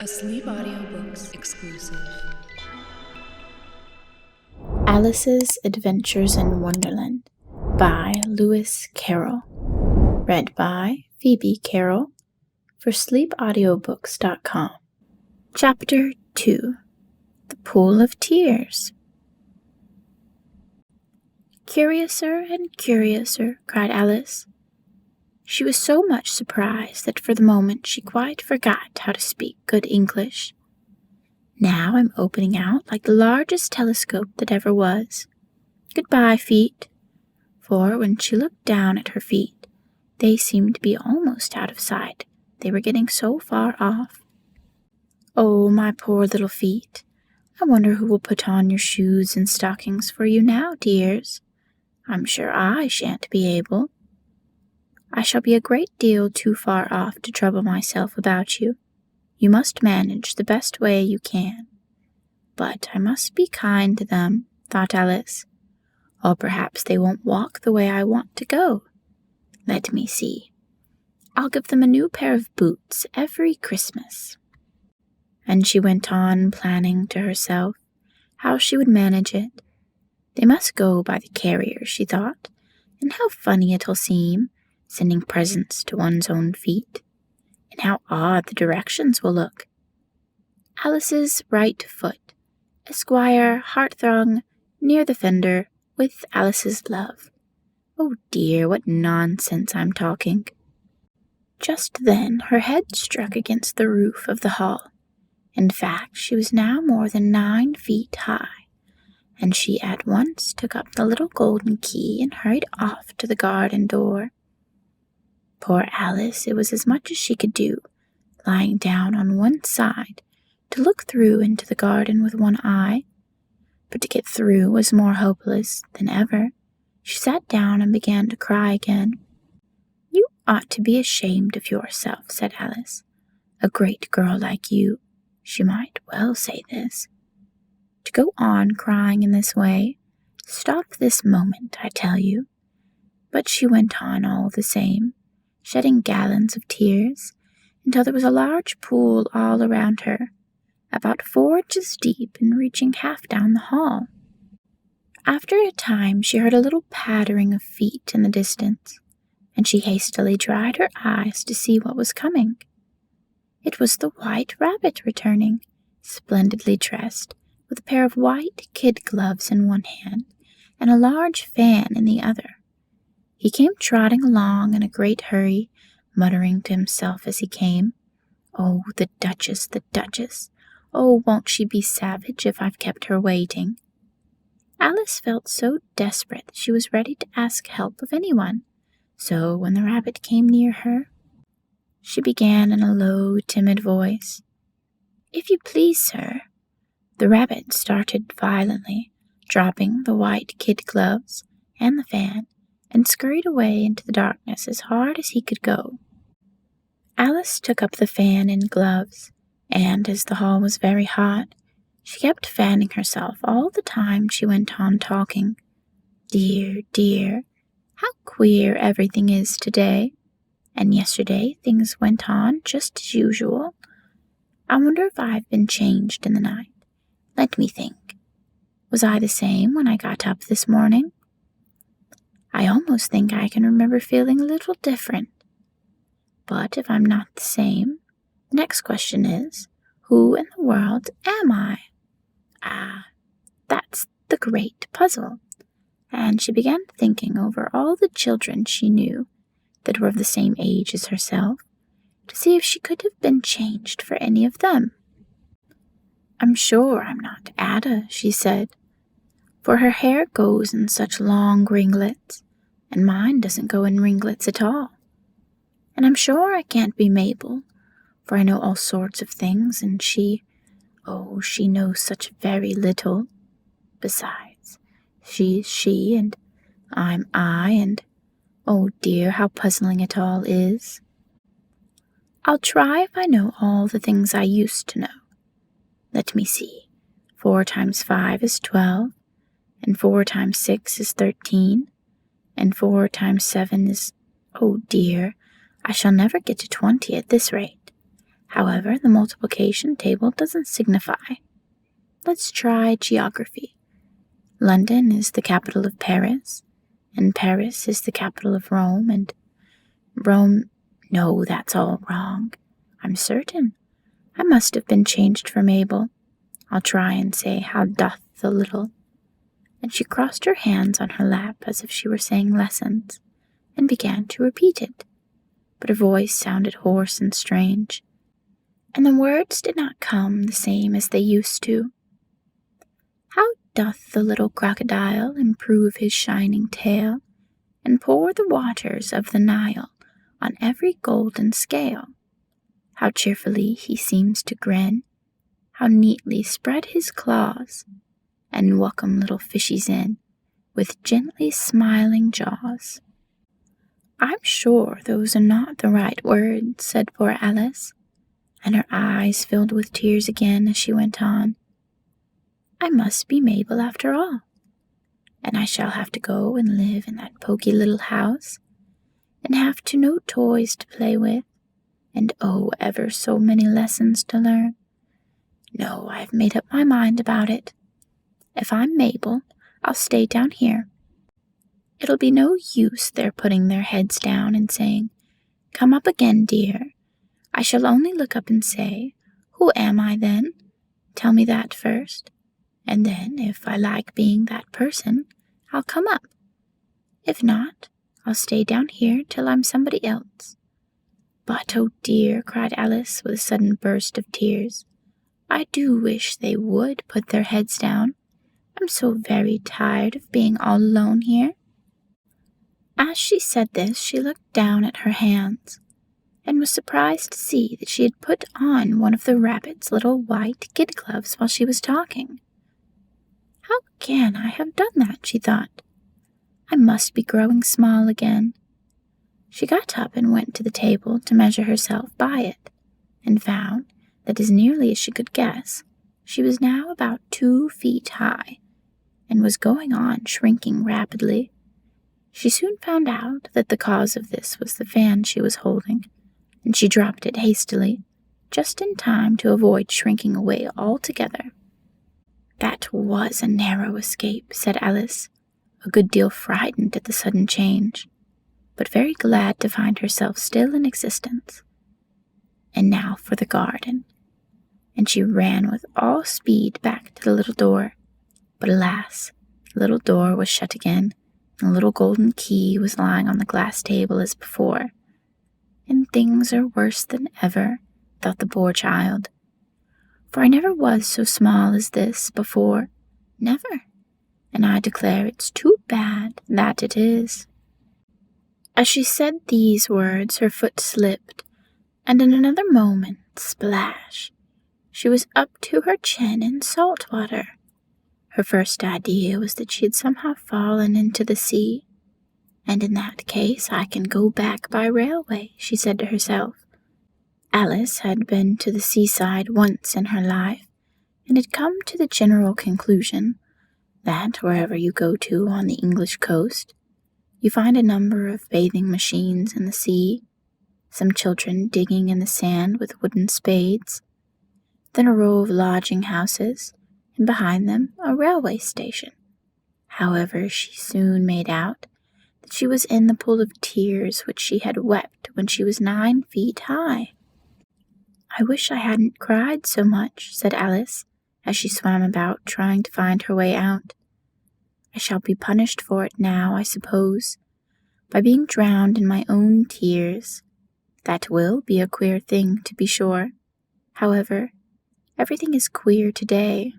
A Sleep Audiobooks exclusive. Alice's Adventures in Wonderland by Phebe Carroll. Read by Phebe Carroll for sleepaudiobooks.com. Chapter 2. The Pool of Tears. "Curiouser and curiouser," cried Alice. She was so much surprised that for the moment she quite forgot how to speak good English. "Now I'm opening out like the largest telescope that ever was. Goodbye, feet." For when she looked down at her feet, they seemed to be almost out of sight. They were getting so far off. "Oh, my poor little feet. I wonder who will put on your shoes and stockings for you now, dears. I'm sure I shan't be able. I shall be a great deal too far off to trouble myself about you. You must manage the best way you can. But I must be kind to them," thought Alice. "Or perhaps they won't walk the way I want to go. Let me see. I'll give them a new pair of boots every Christmas." And she went on planning to herself how she would manage it. They must go by the carrier, she thought, and how funny it'll seem, sending presents to one's own feet, and how odd the directions will look. Alice's right foot, Esquire Hearthrong, near the fender, with Alice's love. Oh dear, what nonsense I'm talking. Just then her head struck against the roof of the hall. In fact, she was now more than 9 feet high, and she at once took up the little golden key and hurried off to the garden door. Poor Alice, it was as much as she could do, lying down on one side, to look through into the garden with one eye. But to get through was more hopeless than ever. She sat down and began to cry again. "You ought to be ashamed of yourself," said Alice. "A great girl like you," she might well say this, "to go on crying in this way. Stop this moment, I tell you." But she went on all the same, shedding gallons of tears, until there was a large pool all around her, about 4 inches deep and reaching half down the hall. After a time she heard a little pattering of feet in the distance, and she hastily dried her eyes to see what was coming. It was the White Rabbit returning, splendidly dressed, with a pair of white kid gloves in one hand and a large fan in the other. He came trotting along in a great hurry, muttering to himself as he came, "Oh, the Duchess, the Duchess! Oh, won't she be savage if I've kept her waiting?" Alice felt so desperate that she was ready to ask help of anyone, so when the rabbit came near her, she began in a low, timid voice, "If you please, sir." The rabbit started violently, dropping the white kid gloves and the fan, and scurried away into the darkness as hard as he could go. Alice took up the fan and gloves, and as the hall was very hot, she kept fanning herself all the time she went on talking. "Dear, dear, how queer everything is today. And yesterday things went on just as usual. I wonder if I've been changed in the night. Let me think. Was I the same when I got up this morning? I almost think I can remember feeling a little different. But if I'm not the same, the next question is, who in the world am I? Ah, that's the great puzzle." And she began thinking over all the children she knew that were of the same age as herself, to see if she could have been changed for any of them. "I'm sure I'm not Ada," she said, "for her hair goes in such long ringlets, and mine doesn't go in ringlets at all. And I'm sure I can't be Mabel, for I know all sorts of things, and she knows such very little. Besides, she's she, and I'm I, and oh dear, how puzzling it all is. I'll try if I know all the things I used to know. Let me see. 4 times 5 is 12, and 4 times 6 is 13, and 4 times 7 is, oh dear, I shall never get to 20 at this rate. However, the multiplication table doesn't signify. Let's try geography. London is the capital of Paris, and Paris is the capital of Rome, and Rome... No, that's all wrong. I'm certain. I must have been changed for Mabel. I'll try and say, how doth the little... And she crossed her hands on her lap as if she were saying lessons, and began to repeat it. But her voice sounded hoarse and strange, and the words did not come the same as they used to. How doth the little crocodile improve his shining tail, and pour the waters of the Nile on every golden scale? How cheerfully he seems to grin, how neatly spread his claws, and welcome little fishies in, with gently smiling jaws. I'm sure those are not the right words, said poor Alice, and her eyes filled with tears again as she went on. I must be Mabel after all, and I shall have to go and live in that poky little house, and have to no toys to play with, and oh, ever so many lessons to learn. No, I've made up my mind about it. If I'm Mabel, I'll stay down here. It'll be no use their putting their heads down and saying, Come up again, dear. I shall only look up and say, Who am I then? Tell me that first. And then, if I like being that person, I'll come up. If not, I'll stay down here till I'm somebody else. But, oh dear, cried Alice with a sudden burst of tears, I do wish they would put their heads down. I'm so very tired of being all alone here. As she said this, she looked down at her hands, and was surprised to see that she had put on one of the rabbit's little white kid gloves while she was talking. How can I have done that, she thought. I must be growing small again. She got up and went to the table to measure herself by it, and found that as nearly as she could guess, she was now about 2 feet high, and was going on shrinking rapidly. She soon found out that the cause of this was the fan she was holding, and she dropped it hastily, just in time to avoid shrinking away altogether. That was a narrow escape, said Alice, a good deal frightened at the sudden change, but very glad to find herself still in existence. And now for the garden. And she ran with all speed back to the little door. But alas, the little door was shut again, and the little golden key was lying on the glass table as before. And things are worse than ever, thought the poor child. For I never was so small as this before, never, and I declare it's too bad that it is. As she said these words, her foot slipped, and in another moment, splash, she was up to her chin in salt water. Her first idea was that she had somehow fallen into the sea, and in that case I can go back by railway, she said to herself. Alice had been to the seaside once in her life, and had come to the general conclusion that wherever you go to on the English coast, you find a number of bathing machines in the sea, some children digging in the sand with wooden spades, then a row of lodging houses, and behind them a railway station. However, she soon made out that she was in the pool of tears which she had wept when she was 9 feet high. I wish I hadn't cried so much, said Alice, as she swam about trying to find her way out. I shall be punished for it now, I suppose, by being drowned in my own tears. That will be a queer thing, to be sure. However, everything is queer today.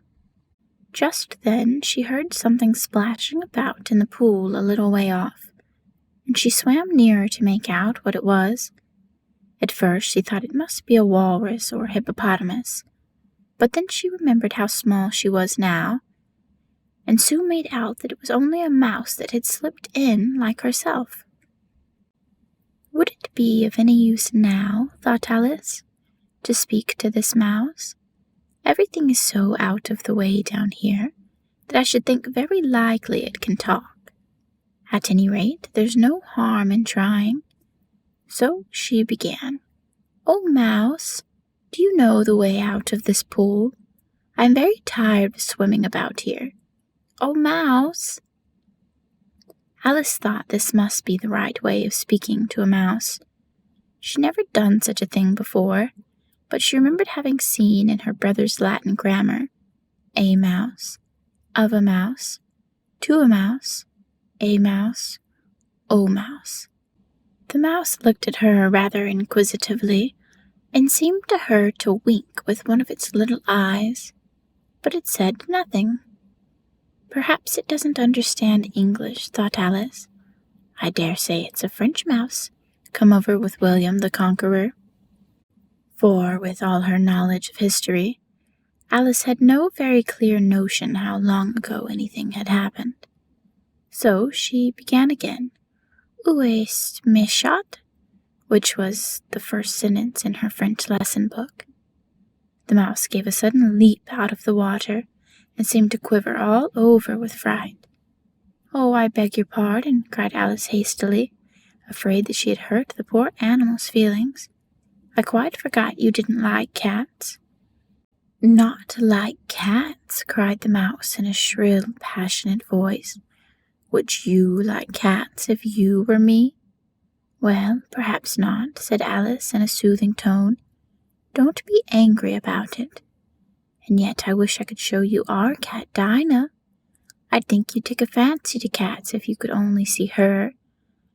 Just then she heard something splashing about in the pool a little way off, and she swam nearer to make out what it was. At first she thought it must be a walrus or hippopotamus, but then she remembered how small she was now, and soon made out that it was only a mouse that had slipped in like herself. Would it be of any use now, thought Alice, to speak to this mouse? Everything is so out of the way down here that I should think very likely it can talk. At any rate, there's no harm in trying. So she began. "Oh, mouse, "Do you know the way out of this pool? I am very tired of swimming about here. Oh, Mouse!" Alice thought this must be the right way of speaking to a mouse. She'd never done such a thing before, but she remembered having seen in her brother's Latin grammar, a mouse, of a mouse, to a mouse, a mouse, o mouse. The mouse looked at her rather inquisitively, and seemed to her to wink with one of its little eyes, but it said nothing. "Perhaps it doesn't understand English," thought Alice. "I dare say it's a French mouse, come over with William the Conqueror." For, with all her knowledge of history, Alice had no very clear notion how long ago anything had happened. So she began again, "Où est mes chat?" which was the first sentence in her French lesson book. The mouse gave a sudden leap out of the water, and seemed to quiver all over with fright. "Oh, I beg your pardon," cried Alice hastily, afraid that she had hurt the poor animal's feelings. "I quite forgot you didn't like cats." "Not like cats!" cried the mouse in a shrill, passionate voice. "Would you like cats if you were me?" "Well, perhaps not," said Alice in a soothing tone. "Don't be angry about it. And yet I wish I could show you our cat Dinah. I think you'd take a fancy to cats if you could only see her.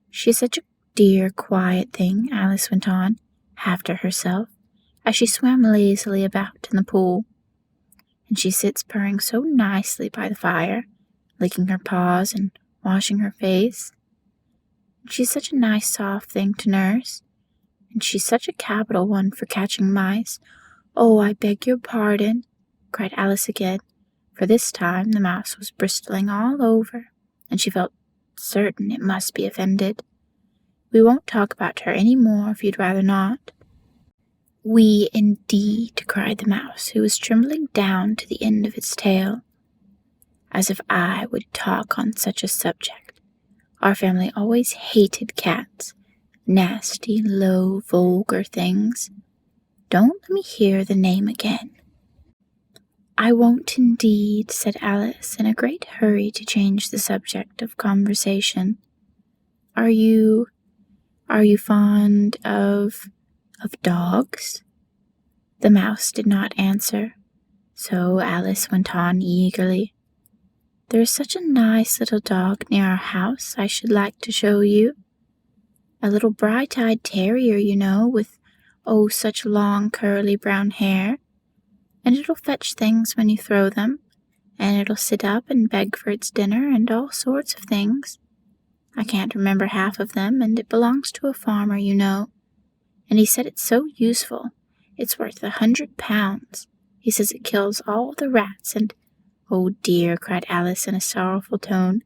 She's such a dear, quiet thing," Alice went on, half to herself, as she swam lazily about in the pool. "And she sits purring so nicely by the fire, licking her paws and washing her face. And she's such a nice, soft thing to nurse. And she's such a capital one for catching mice. Oh, I beg your pardon," cried Alice again, for this time the mouse was bristling all over, and she felt certain it must be offended. "We won't talk about her any more if you'd rather not." "We indeed," cried the mouse, who was trembling down to the end of its tail. "As if I would talk on such a subject. Our family always hated cats. Nasty, low, vulgar things. Don't let me hear the name again." "I won't indeed," said Alice, in a great hurry to change the subject of conversation. Are you fond of dogs?" The mouse did not answer, so Alice went on eagerly. "There is such a nice little dog near our house I should like to show you. A little bright-eyed terrier, you know, with, oh, such long curly brown hair. And it'll fetch things when you throw them, and it'll sit up and beg for its dinner and all sorts of things. I can't remember half of them, and it belongs to a farmer, you know. And he said it's so useful, it's worth £100. He says it kills all the rats, and—" "Oh dear," cried Alice in a sorrowful tone,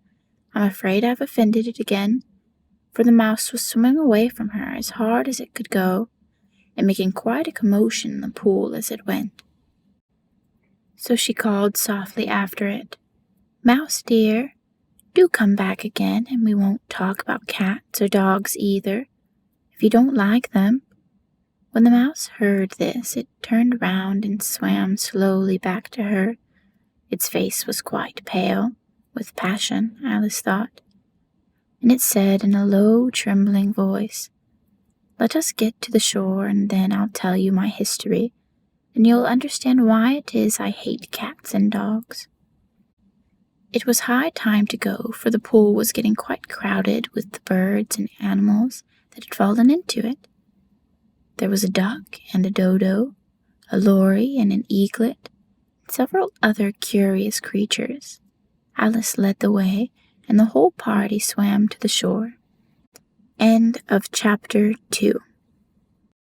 "I'm afraid I've offended it again." For the mouse was swimming away from her as hard as it could go, and making quite a commotion in the pool as it went. So she called softly after it, "Mouse dear, do come back again, and we won't talk about cats or dogs either, if you don't like them." When the mouse heard this, it turned round and swam slowly back to her. Its face was quite pale, with passion, Alice thought, and it said in a low, trembling voice, "Let us get to the shore, and then I'll tell you my history, and you'll understand why it is I hate cats and dogs." It was high time to go, for the pool was getting quite crowded with the birds and animals that had fallen into it. There was a duck and a dodo, a lory and an eaglet, and several other curious creatures. Alice led the way, and the whole party swam to the shore. End of Chapter 2.